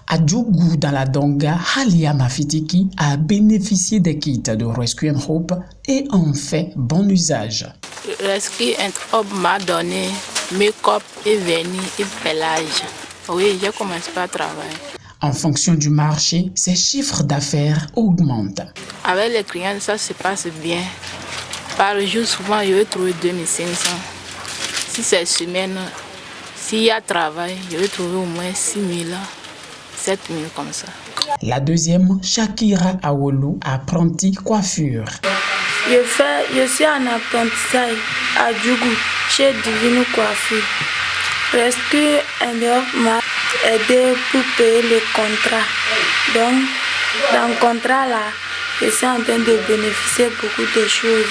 À Djougou, dans la Donga, Halia Mafitiki a bénéficié des kits de Rescue and Hope et en fait bon usage. Rescue and Hope m'a donné make-up et vernis et pelage. Oui, j'ai commencé par travailler. En fonction du marché, ses chiffres d'affaires augmentent. Avec les clients, ça se passe bien. Par jour, souvent, je vais trouver 2500. Si c'est semaine, s'il y a travail, je vais trouver au moins 6000, 7000 comme ça. La deuxième, Shakira Awolu, apprentie coiffure. Je suis en apprentissage à Djougou, chez Divine Coiffure. Rescue and Hope m'a aidé pour payer le contrat. Donc, dans le contrat là, je suis en train de bénéficier beaucoup de choses.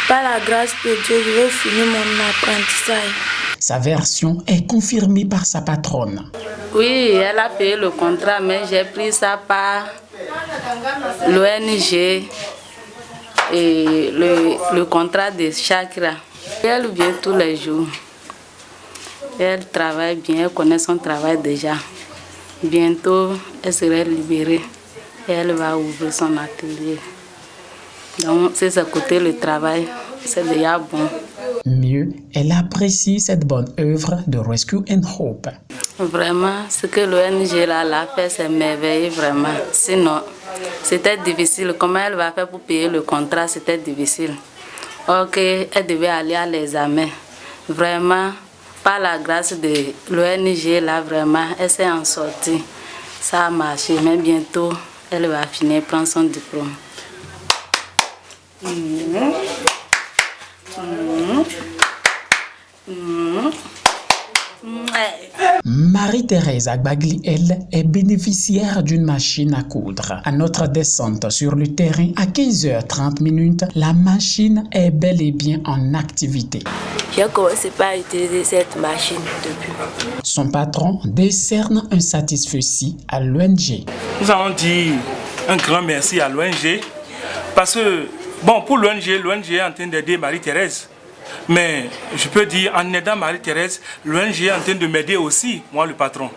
Par la grâce de Dieu, je vais finir mon apprentissage. Sa version est confirmée par sa patronne. Oui, elle a payé le contrat, mais j'ai pris ça par l'ONG et le contrat de Shakira. Elle vient tous les jours. Elle travaille bien, elle connaît son travail déjà. Bientôt, elle sera libérée et elle va ouvrir son atelier. Donc, c'est ce côté le travail, c'est déjà bon. Mieux, elle apprécie cette bonne œuvre de Rescue and Hope. Vraiment, ce que l'ONG l'a fait, c'est merveilleux, vraiment. Sinon, c'était difficile. Comment elle va faire pour payer le contrat, c'était difficile. Ok, elle devait aller à l'examen. Vraiment, par la grâce de l'ONG, là, vraiment, elle s'est en sortie. Ça a marché, mais bientôt, elle va finir prendre son diplôme. Marie-Thérèse Agbagli, elle, est bénéficiaire d'une machine à coudre. À notre descente sur le terrain, à 15h30, la machine est bel et bien en activité. J'ai commencé par utiliser cette machine depuis. Son patron décerne un satisfecit à l'ONG. Nous allons dire un grand merci à l'ONG parce que, bon, pour l'ONG est en train d'aider Marie-Thérèse. Mais je peux dire, en aidant Marie-Thérèse, l'ONG est en train de m'aider aussi, moi le patron.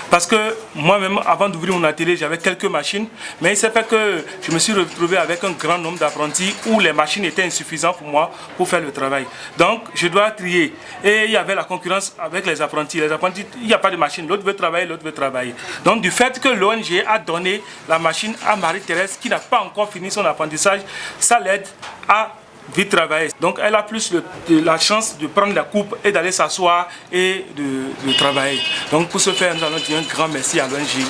Parce que moi-même, avant d'ouvrir mon atelier, j'avais quelques machines. Mais il s'est fait que je me suis retrouvé avec un grand nombre d'apprentis où les machines étaient insuffisantes pour moi pour faire le travail. Donc, je dois trier. Et il y avait la concurrence avec les apprentis. Les apprentis, il n'y a pas de machine. L'autre veut travailler, l'autre veut travailler. Donc, du fait que l'ONG a donné la machine à Marie-Thérèse, qui n'a pas encore fini son apprentissage, ça l'aide à vite travailler. Donc elle a plus la chance de prendre la coupe et d'aller s'asseoir et de travailler. Donc pour ce faire, nous allons dire un grand merci à l'ONG.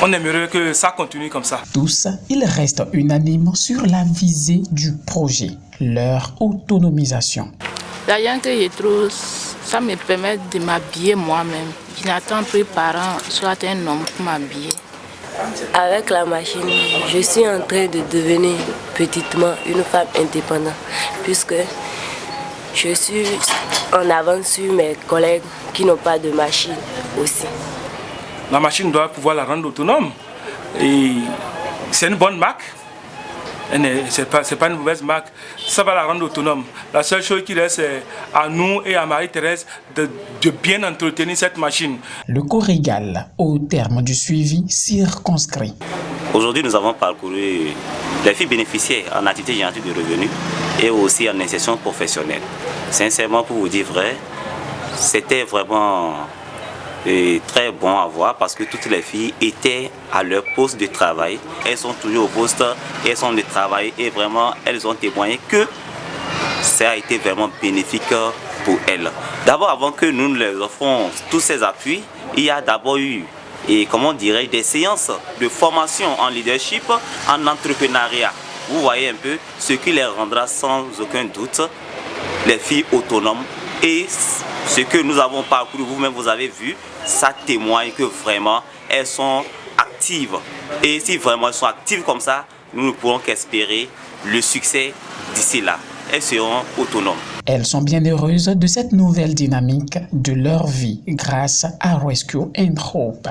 On aimerait que ça continue comme ça. Tous, ils restent unanimes sur la visée du projet, leur autonomisation. L'argent que je trouve, ça me permet de m'habiller moi-même. Je n'attends plus parents, soit un homme pour m'habiller. Avec la machine, je suis en train de devenir petitement une femme indépendante, puisque je suis en avance sur mes collègues qui n'ont pas de machine aussi. La machine doit pouvoir la rendre autonome. Et c'est une bonne marque. C'est pas une mauvaise marque. Ça va la rendre autonome. La seule chose qui reste, c'est à nous et à Marie-Thérèse de bien entretenir cette machine. Le Corrigal, au terme du suivi circonscrit. Aujourd'hui, nous avons parcouru les filles bénéficiaires en activité génératrice de revenus et aussi en insertion professionnelle. Sincèrement, pour vous dire vrai, c'était vraiment très bon à voir parce que toutes les filles étaient à leur poste de travail. Elles sont toujours au poste, elles sont de travail et vraiment elles ont témoigné que ça a été vraiment bénéfique pour elles. D'abord, avant que nous leur offrons tous ces appuis, il y a d'abord eu, des séances de formation en leadership, en entrepreneuriat. Vous voyez un peu ce qui les rendra sans aucun doute les filles autonomes. Et ce que nous avons parcouru, vous-même vous avez vu, ça témoigne que vraiment elles sont actives. Et si vraiment elles sont actives comme ça, nous ne pourrons qu'espérer le succès d'ici là. Elles seront autonomes. Elles sont bien heureuses de cette nouvelle dynamique de leur vie grâce à Rescue and Hope.